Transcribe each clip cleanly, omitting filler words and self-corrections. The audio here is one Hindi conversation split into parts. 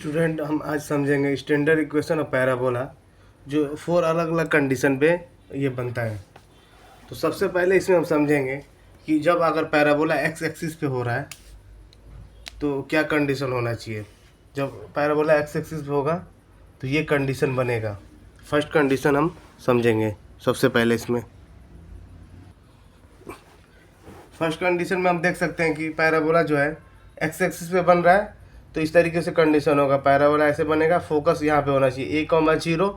स्टूडेंट, हम आज समझेंगे स्टैंडर्ड इक्वेशन ऑफ पैराबोला जो 4 अलग अलग कंडीशन पे ये बनता है। तो सबसे पहले इसमें हम समझेंगे कि जब अगर पैराबोला एक्स एक्सिस पे हो रहा है तो क्या कंडीशन होना चाहिए। जब पैराबोला एक्स एक्सिस पे होगा तो ये कंडीशन बनेगा। फर्स्ट कंडीशन हम समझेंगे सबसे पहले। इसमें फर्स्ट कंडीशन में हम देख सकते हैं कि पैराबोला जो है एक्स एक्सिस पे बन रहा है, तो इस तरीके से कंडीशन होगा। पैराबोला ऐसे बनेगा, फोकस यहाँ पे होना चाहिए, a,0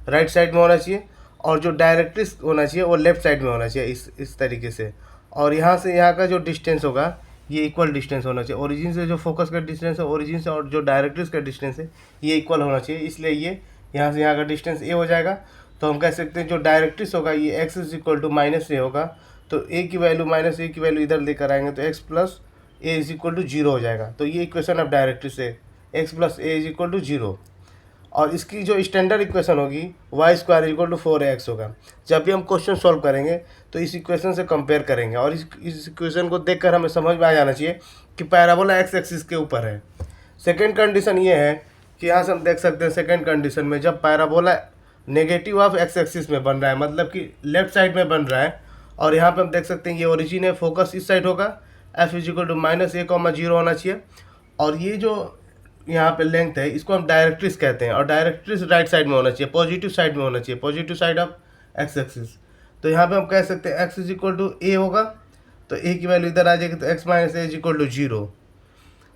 राइट साइड में होना चाहिए, और जो डायरेक्ट्रिक्स होना चाहिए वो लेफ्ट साइड में होना चाहिए, इस तरीके से। और यहाँ से यहाँ का जो डिस्टेंस होगा ये इक्वल डिस्टेंस होना चाहिए। ओरिजिन से जो फोकस का डिस्टेंस है, ओरिजिन से और जो डायरेक्ट्रिक्स का डिस्टेंस है ये इक्वल होना चाहिए, इसलिए ये यहाँ से यहाँ का डिस्टेंस a हो जाएगा। तो हम कह सकते हैं जो डायरेक्ट्रिक्स होगा ये x is equal to -a होगा, तो a की वैल्यू -a की वैल्यू इधर लेकर आएंगे तो x plus a is equal to 0 हो जाएगा। तो ये इक्वेशन ऑफ डायरेक्ट्रिक्स है, x plus a is equal to 0। और इसकी जो स्टैंडर्ड इक्वेशन होगी y square equal to 4x होगा। जब भी हम क्वेश्चन सॉल्व करेंगे तो इस इक्वेशन से कंपेयर करेंगे, और इस इक्वेशन को देखकर हमें समझ में आ जाना चाहिए कि पैराबोला एक्स एक्सिस के ऊपर है। सेकेंड कंडीशन ये है कि यहाँ से हम देख सकते हैं सेकेंड कंडीशन में जब parabola negative of x axis में बन रहा है, मतलब कि लेफ्ट साइड में बन रहा है, और यहाँ पे हम देख सकते हैं ये ओरिजिन है, फोकस इस साइड होगा, f is equal to -a,0 होना चाहिए, और ये जो यहाँ पे लेंथ है इसको हम डायरेक्ट्रिक्स कहते हैं, और डायरेक्ट्रिक्स राइट साइड में होना चाहिए, पॉजिटिव साइड में होना चाहिए, positive side of x axis. तो यहाँ पे हम कह सकते हैं x is equal to a होगा, तो a की वैल्यू इधर आ जाएगी, तो x minus a is equal to 0।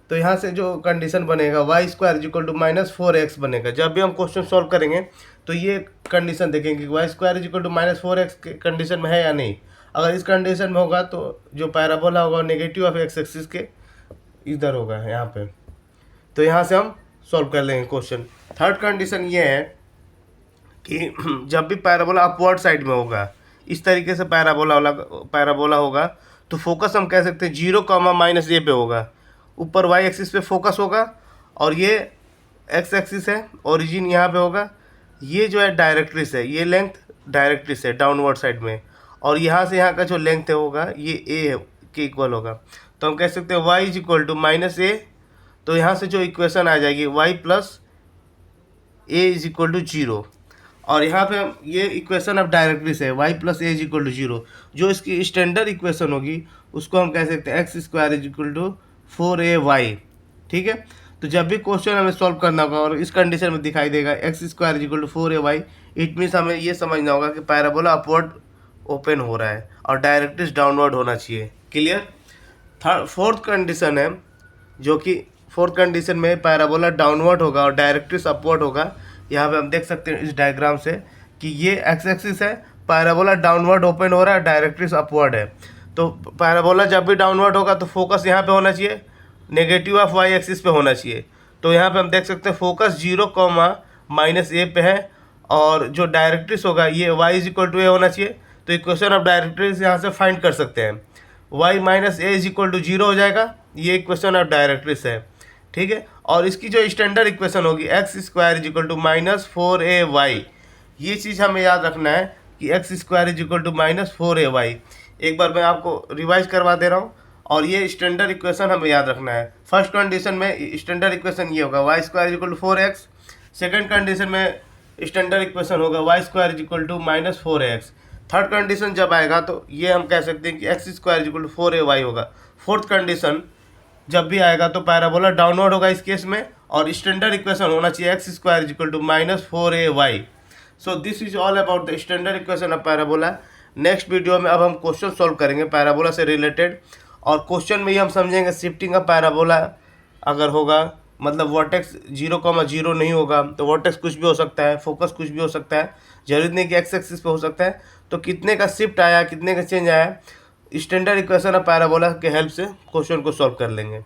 तो यहाँ से जो कंडीशन बनेगा y square is equal to -4x बनेगा। जब भी हम क्वेश्चन सॉल्व करेंगे तो ये कंडीशन देखेंगे कि y square is equal to -4x के कंडीशन में है या नहीं। अगर इस कंडीशन में होगा तो जो पैराबोला होगा नेगेटिव ऑफ एक्स एक्सिस के इधर होगा यहाँ पे। तो यहाँ से हम सॉल्व कर लेंगे क्वेश्चन। थर्ड कंडीशन ये है कि जब भी पैराबोला अपवर्ड साइड में होगा, इस तरीके से पैराबोला होगा, तो फोकस हम कह सकते हैं 0, -a पे होगा। ऊपर y एक्सिस पे फोकस होगा, और ये x एक्सिस है, ओरिजिन यहाँ पे होगा, ये जो है डायरेक्ट्रिक्स है, ये लेंथ डायरेक्ट्रिक्स है डाउनवर्ड साइड में, और यहाँ से यहाँ का जो लेंथ है होगा ये a के इक्वल होगा। तो हम कह सकते हैं y is equal to -a, तो यहाँ से जो इक्वेशन आ जाएगी y plus a is equal to 0, और यहाँ पे ये इक्वेशन ऑफ डायरेक्ट्रिक्स है y plus a is equal to 0। जो इसकी स्टैंडर्ड इक्वेशन होगी उसको हम कह सकते हैं x square is equal to 4ay। ठीक है, तो जब भी क्वेश्चन हमें सॉल्व करना होगा और इस कंडीशन में दिखाई देगा x square is equal to 4ay, it means हमें ये समझना होगा कि पैराबोला अपवर्ड ओपन हो रहा है और डायरेक्ट्रिक्स डाउनवर्ड होना चाहिए। क्लियर। फोर्थ कंडीशन है, जो कि फोर्थ कंडीशन में पैराबोला डाउनवर्ड होगा और डायरेक्ट्रिक्स अपवर्ड होगा। यहाँ पे हम देख सकते हैं इस डायग्राम से कि ये एक्स एक्सिस है, पैराबोला डाउनवर्ड ओपन हो रहा है, डायरेक्ट्रिक्स अपवर्ड है। तो पैराबोला जब भी डाउनवर्ड होगा तो फोकस यहाँ पे होना चाहिए, नेगेटिव ऑफ वाई एक्सिस पे होना चाहिए। तो यहाँ पे हम देख सकते हैं फोकस 0, -a पे है, और जो डायरेक्ट्रिक्स होगा ये y is equal to a होना चाहिए। तो इक्वेशन ऑफ डायरेक्ट्रिक्स यहाँ से फाइंड कर सकते हैं, y minus a is equal to 0 हो जाएगा, ये इक्वेशन ऑफ डायरेक्ट्रिक्स है। ठीक है, और इसकी जो स्टैंडर्ड इक्वेशन होगी x square is equal to -4ay, ये चीज़ हमें याद रखना है कि x square is equal to -4ay। एक बार मैं आपको रिवाइज करवा दे रहा हूँ, और ये स्टैंडर्ड इक्वेशन हमें याद रखना है। फर्स्ट कंडीशन में स्टैंडर्ड इक्वेशन ये होगा y square is equal to 4x। Second condition में स्टैंडर्ड इक्वेशन होगा y square is equal to -4x। Third condition जब आएगा तो ये हम कह सकते हैं कि x square is equal to 4ay होगा। फोर्थ कंडीशन जब भी आएगा तो पैराबोला डाउनवर्ड होगा इस केस में, और स्टैंडर्ड इक्वेशन होना चाहिए x square is equal to -4ay। So this is all about the standard equation of parabola. Next video में अब हम क्वेश्चन सॉल्व करेंगे पैराबोला से रिलेटेड, और क्वेश्चन में ही हम समझेंगे शिफ्टिंग का पैराबोला अगर होगा, मतलब वर्टेक्स 0,0 नहीं होगा तो वर्टेक्स कुछ भी हो सकता है, फोकस कुछ भी हो सकता है, जरूरत नहीं कि एक्स एक्सिस पे हो सकता है। तो कितने का शिफ्ट आया, कितने का चेंज आया, स्टैंडर्ड इक्वेशन ऑफ पैराबोला के हेल्प से क्वेश्चन को सॉल्व कर लेंगे।